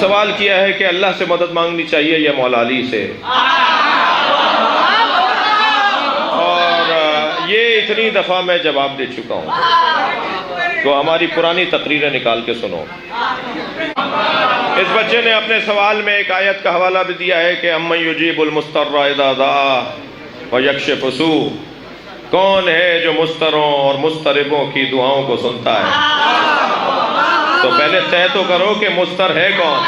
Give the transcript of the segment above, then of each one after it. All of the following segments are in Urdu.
سوال کیا ہے کہ اللہ سے مدد مانگنی چاہیے یا مولا علی سے، اور یہ اتنی دفعہ میں جواب دے چکا ہوں، تو ہماری پرانی تقریریں نکال کے سنو۔ اس بچے نے اپنے سوال میں ایک آیت کا حوالہ بھی دیا ہے کہ امن یجیب المضطر اذا دعا ویکشف السوء، کون ہے جو مضطروں اور مضطربوں کی دعاؤں کو سنتا ہے؟ تو پہلے طے تو کرو کہ مضطر ہے کون؟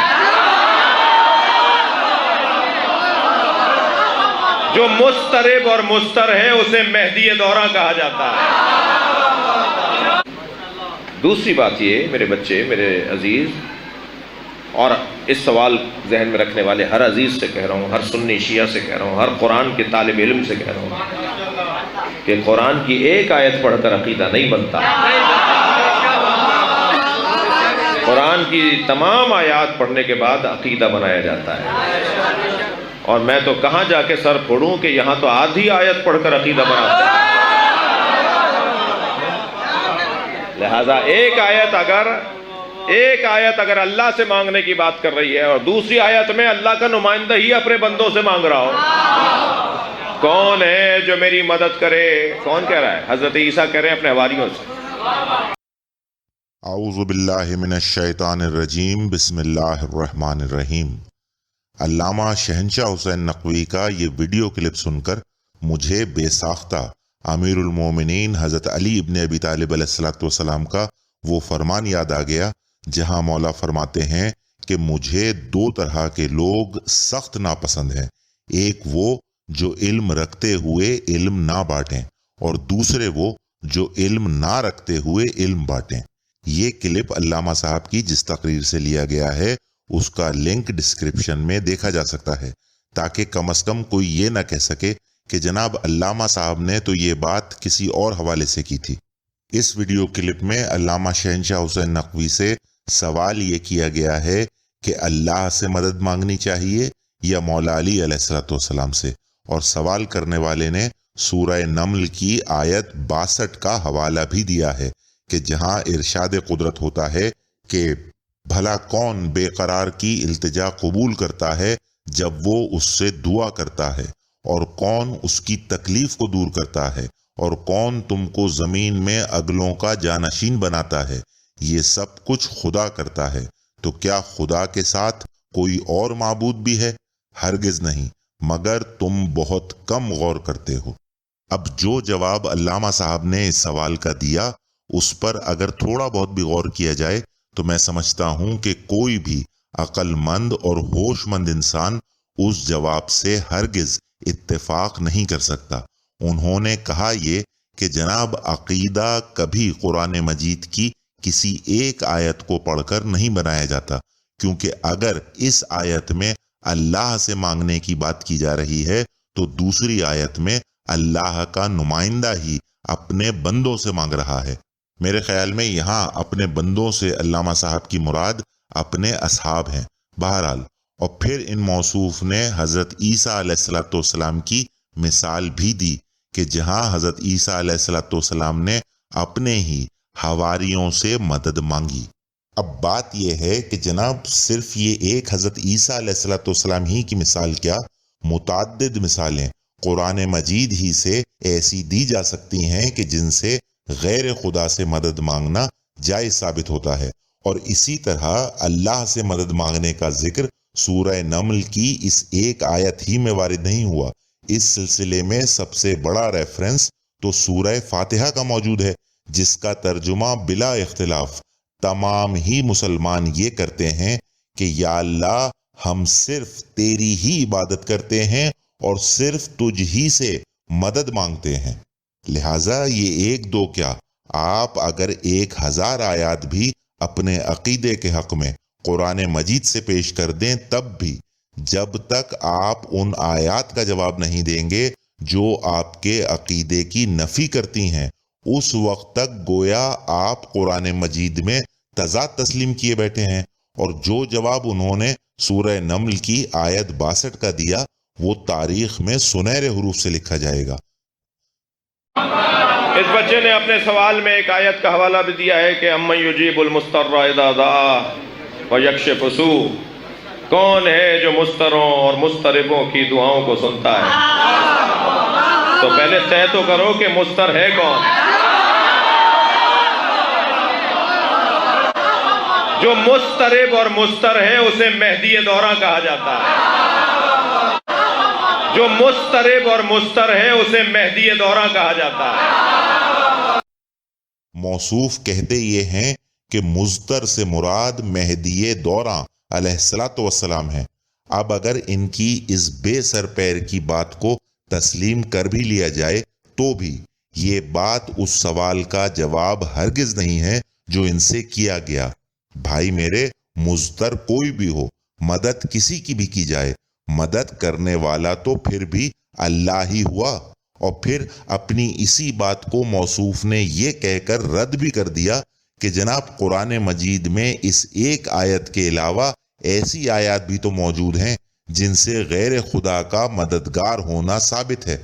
جو مضطرب اور مضطر ہے اسے مہدی دورہ کہا جاتا ہے۔ دوسری بات یہ میرے بچے، میرے عزیز، اور اس سوال ذہن میں رکھنے والے ہر عزیز سے کہہ رہا ہوں، ہر سنی شیعہ سے کہہ رہا ہوں، ہر قرآن کے طالب علم سے کہہ رہا ہوں کہ قرآن کی ایک آیت پڑھ کر عقیدہ نہیں بنتا، قرآن کی تمام آیات پڑھنے کے بعد عقیدہ بنایا جاتا ہے۔ اور میں تو کہاں جا کے سر پھوڑوں کہ یہاں تو آدھی آیت پڑھ کر عقیدہ بناتا ہے۔ لہذا ایک آیت اگر اللہ سے مانگنے کی بات کر رہی ہے اور دوسری آیت میں اللہ کا نمائندہ ہی اپنے بندوں سے مانگ رہا ہو، کون ہے جو میری مدد کرے؟ کون کہہ رہا ہے؟ حضرت عیسیٰ کہہ رہے ہیں اپنے حواریوں سے۔ اعوذ باللہ من الشیطان الرجیم، بسم اللہ الرحمن الرحیم۔ علامہ شہنشاہ حسین نقوی کا یہ ویڈیو کلپ سن کر مجھے بے ساختہ امیر المومنین حضرت علی ابن ابی طالب علیہ السلام کا وہ فرمان یاد آ گیا جہاں مولا فرماتے ہیں کہ مجھے دو طرح کے لوگ سخت ناپسند ہیں، ایک وہ جو علم رکھتے ہوئے علم نہ بانٹیں، اور دوسرے وہ جو علم نہ رکھتے ہوئے علم بانٹیں۔ یہ کلپ علامہ صاحب کی جس تقریر سے لیا گیا ہے اس کا لنک ڈسکرپشن میں دیکھا جا سکتا ہے، تاکہ کم از کم کوئی یہ نہ کہہ سکے کہ جناب علامہ صاحب نے تو یہ بات کسی اور حوالے سے کی تھی۔ اس ویڈیو کلپ میں علامہ شہنشاہ حسین نقوی سے سوال یہ کیا گیا ہے کہ اللہ سے مدد مانگنی چاہیے یا مولا علی علیہ السلام سے، اور سوال کرنے والے نے سورہ نمل کی آیت 62 کا حوالہ بھی دیا ہے کہ جہاں ارشاد قدرت ہوتا ہے کہ بھلا کون بے قرار کی التجا قبول کرتا ہے جب وہ اس سے دعا کرتا ہے، اور کون اس کی تکلیف کو دور کرتا ہے، اور کون تم کو زمین میں اگلوں کا جانشین بناتا ہے، یہ سب کچھ خدا کرتا ہے، تو کیا خدا کے ساتھ کوئی اور معبود بھی ہے؟ ہرگز نہیں، مگر تم بہت کم غور کرتے ہو۔ اب جو جواب علامہ صاحب نے اس سوال کا دیا اس پر اگر تھوڑا بہت بھی غور کیا جائے تو میں سمجھتا ہوں کہ کوئی بھی عقل مند اور ہوش مند انسان اس جواب سے ہرگز اتفاق نہیں کر سکتا۔ انہوں نے کہا یہ کہ جناب عقیدہ کبھی قرآن مجید کی کسی ایک آیت کو پڑھ کر نہیں بنایا جاتا، کیونکہ اگر اس آیت میں اللہ سے مانگنے کی بات کی جا رہی ہے تو دوسری آیت میں اللہ کا نمائندہ ہی اپنے بندوں سے مانگ رہا ہے۔ میرے خیال میں یہاں اپنے بندوں سے علامہ صاحب کی مراد اپنے اصحاب ہیں۔ بہرحال، اور پھر ان موصوف نے حضرت عیسیٰ علیہ السلام کی مثال بھی دی کہ جہاں حضرت عیسیٰ علیہ السلام نے اپنے ہی حواریوں سے مدد مانگی۔ اب بات یہ ہے کہ جناب صرف یہ ایک حضرت عیسیٰ علیہ السلام ہی کی مثال کیا، متعدد مثالیں قرآن مجید ہی سے ایسی دی جا سکتی ہیں کہ جن سے غیر خدا سے مدد مانگنا جائز ثابت ہوتا ہے، اور اسی طرح اللہ سے مدد مانگنے کا ذکر سورہ نمل کی اس ایک آیت ہی میں وارد نہیں ہوا۔ اس سلسلے میں سب سے بڑا ریفرنس تو سورہ فاتحہ کا موجود ہے، جس کا ترجمہ بلا اختلاف تمام ہی مسلمان یہ کرتے ہیں کہ یا اللہ ہم صرف تیری ہی عبادت کرتے ہیں اور صرف تجھ ہی سے مدد مانگتے ہیں۔ لہٰذا یہ ایک دو کیا، آپ اگر 1000 آیات بھی اپنے عقیدے کے حق میں قرآن مجید سے پیش کر دیں تب بھی جب تک آپ ان آیات کا جواب نہیں دیں گے جو آپ کے عقیدے کی نفی کرتی ہیں، اس وقت تک گویا آپ قرآن مجید میں تضاد تسلیم کیے بیٹھے ہیں، اور جو جواب انہوں نے سورہ نمل کی آیت 62 کا دیا وہ تاریخ میں سنہرے حروف سے لکھا جائے گا۔ اس بچے نے اپنے سوال میں ایک آیت کا حوالہ بھی دیا ہے کہ امن یجیب المضطر اذا دعا ویکشف السوء، کون ہے جو مضطروں اور مضطربوں کی دعاؤں کو سنتا ہے؟ تو پہلے طے تو کرو کہ مضطر ہے کون؟ جو مضطرب اور مضطر ہے اسے مہدی دورہ کہا جاتا ہے۔ جو مضطرب اور مضطر ہے اسے مہدی دورہ کہا جاتا ہے۔ موصوف کہتے یہ ہیں کہ مضطر سے مراد مہدی دورہ علیہ السلام ہے۔ اب اگر ان کی اس بے سر پیر کی بات کو تسلیم کر بھی لیا جائے تو بھی یہ بات اس سوال کا جواب ہرگز نہیں ہے جو ان سے کیا گیا۔ بھائی میرے، مضطر کوئی بھی ہو، مدد کسی کی بھی کی جائے، مدد کرنے والا تو پھر بھی اللہ ہی ہوا۔ اور پھر اپنی اسی بات کو موصوف نے یہ کہہ کر رد بھی کر دیا کہ جناب قرآن مجید میں اس ایک آیت کے علاوہ ایسی آیات بھی تو موجود ہیں جن سے غیر خدا کا مددگار ہونا ثابت ہے۔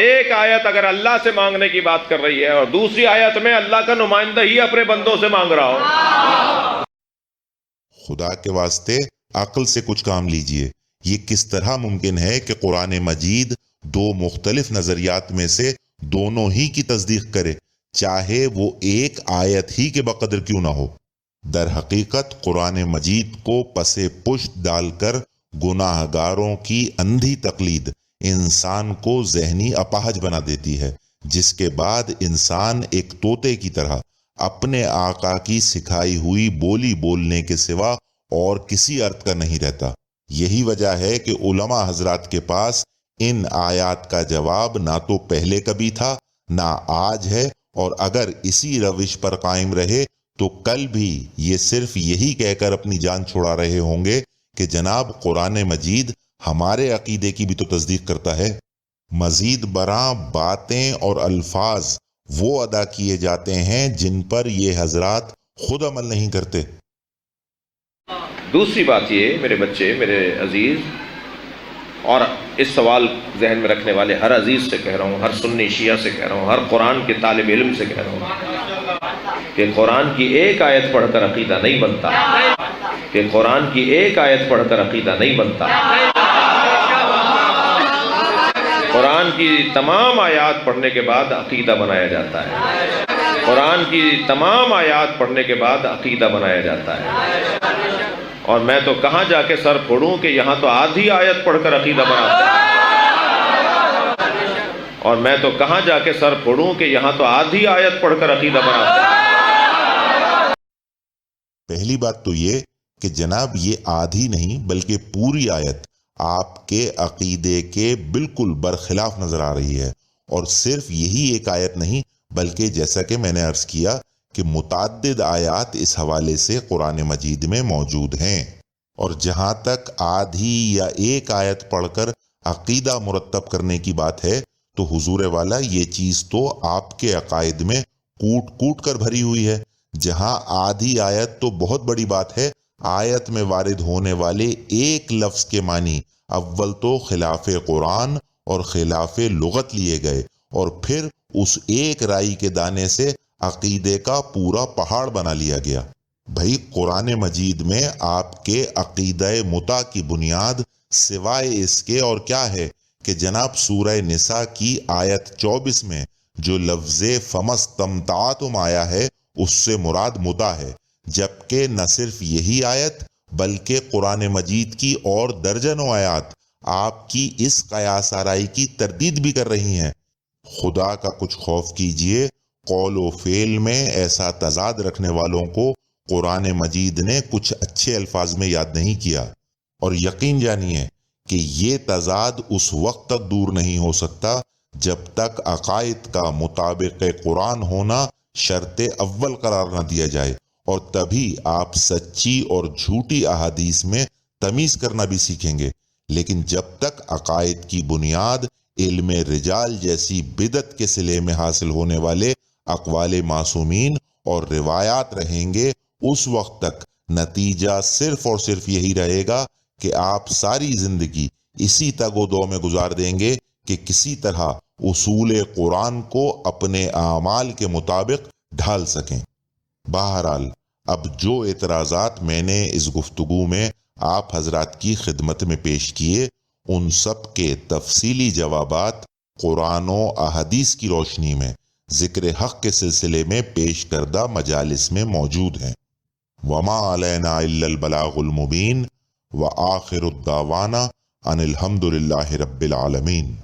ایک آیت اگر اللہ سے مانگنے کی بات کر رہی ہے اور دوسری آیت میں اللہ کا نمائندہ ہی اپنے بندوں سے مانگ رہا ہو، خدا کے واسطے عقل سے کچھ کام لیجئے۔ یہ کس طرح ممکن ہے کہ قرآن مجید دو مختلف نظریات میں سے دونوں ہی کی تصدیق کرے، چاہے وہ ایک آیت ہی کے بقدر کیوں نہ ہو؟ در حقیقت قرآن مجید کو پسے پشت ڈال کر گناہ گاروں کی اندھی تقلید انسان کو ذہنی اپاہج بنا دیتی ہے، جس کے بعد انسان ایک طوطے کی طرح اپنے آقا کی سکھائی ہوئی بولی بولنے کے سوا اور کسی ارتھ کا نہیں رہتا۔ یہی وجہ ہے کہ علماء حضرات کے پاس ان آیات کا جواب نہ تو پہلے کبھی تھا نہ آج ہے، اور اگر اسی روش پر قائم رہے تو کل بھی یہ صرف یہی کہہ کر اپنی جان چھڑا رہے ہوں گے کہ جناب قرآن مجید ہمارے عقیدے کی بھی تو تصدیق کرتا ہے۔ مزید برآں باتیں اور الفاظ وہ ادا کیے جاتے ہیں جن پر یہ حضرات خود عمل نہیں کرتے۔ دوسری بات یہ میرے بچے، میرے عزیز، اور اس سوال ذہن میں رکھنے والے ہر عزیز سے کہہ رہا ہوں، ہر سنی شیعہ سے کہہ رہا ہوں، ہر قرآن کے طالب علم سے کہہ رہا ہوں کہ قرآن کی ایک آیت پڑھ کر عقیدہ نہیں بنتا، کہ قرآن کی ایک آیت پڑھ کر عقیدہ نہیں بنتا۔ قرآن کی تمام آیات پڑھنے کے بعد عقیدہ بنایا جاتا ہے۔ قرآن کی تمام آیات پڑھنے کے بعد عقیدہ بنایا جاتا ہے۔ اور میں تو کہاں جا کے سر پھوڑوں کہ یہاں تو آدھی آیت پڑھ کر عقیدہ بناتے ہیں، اور میں تو کہاں جا کے سر پھوڑوں کہ یہاں تو آدھی آیت پڑھ کر عقیدہ بناتے ہیں۔ پہلی بات تو یہ کہ جناب یہ آدھی نہیں بلکہ پوری آیت آپ کے عقیدے کے بالکل برخلاف نظر آ رہی ہے۔ اور صرف یہی ایک آیت نہیں بلکہ جیسا کہ میں نے عرض کیا کہ متعدد آیات اس حوالے سے قرآن مجید میں موجود ہیں۔ اور جہاں تک آدھی یا ایک آیت پڑھ کر عقیدہ مرتب کرنے کی بات ہے تو حضور والا یہ چیز تو آپ کے عقائد میں کوٹ کوٹ کر بھری ہوئی ہے۔ جہاں آدھی آیت تو بہت بڑی بات ہے، آیت میں وارد ہونے والے ایک لفظ کے معنی اول تو خلاف قرآن اور خلاف لغت لیے گئے، اور پھر اس ایک رائی کے دانے سے عقیدے کا پورا پہاڑ بنا لیا گیا۔ بھئی قرآن مجید میں آپ کے عقیدہ متع کی بنیاد سوائے اس کے اور کیا ہے کہ جناب سورہ نساء کی آیت 24 میں جو لفظ فَمَسْتَمْتَعْتُمْ آیا ہے اس سے مراد متع ہے، جبکہ نہ صرف یہی آیت بلکہ قرآن مجید کی اور درجنوں آیات آپ کی اس قیاس آرائی کی تردید بھی کر رہی ہیں۔ خدا کا کچھ خوف کیجئے، قول و فعل میں ایسا تضاد رکھنے والوں کو قرآن مجید نے کچھ اچھے الفاظ میں یاد نہیں کیا، اور یقین جانیے کہ یہ تضاد اس وقت تک دور نہیں ہو سکتا جب تک عقائد کا مطابق قرآن ہونا شرط اول قرار نہ دیا جائے، اور تبھی آپ سچی اور جھوٹی احادیث میں تمیز کرنا بھی سیکھیں گے۔ لیکن جب تک عقائد کی بنیاد علم رجال جیسی بدعت کے صلے میں حاصل ہونے والے اقوال معصومین اور روایات رہیں گے، اس وقت تک نتیجہ صرف اور صرف یہی رہے گا کہ آپ ساری زندگی اسی تگ و دو میں گزار دیں گے کہ کسی طرح اصول قرآن کو اپنے اعمال کے مطابق ڈھال سکیں۔ بہرحال اب جو اعتراضات میں نے اس گفتگو میں آپ حضرات کی خدمت میں پیش کیے، ان سب کے تفصیلی جوابات قرآن و احادیث کی روشنی میں ذکر حق کے سلسلے میں پیش کردہ مجالس میں موجود ہیں۔ وما علینا الا البلاغ المبین، وآخر الدعوانا ان الحمد للہ رب العالمین۔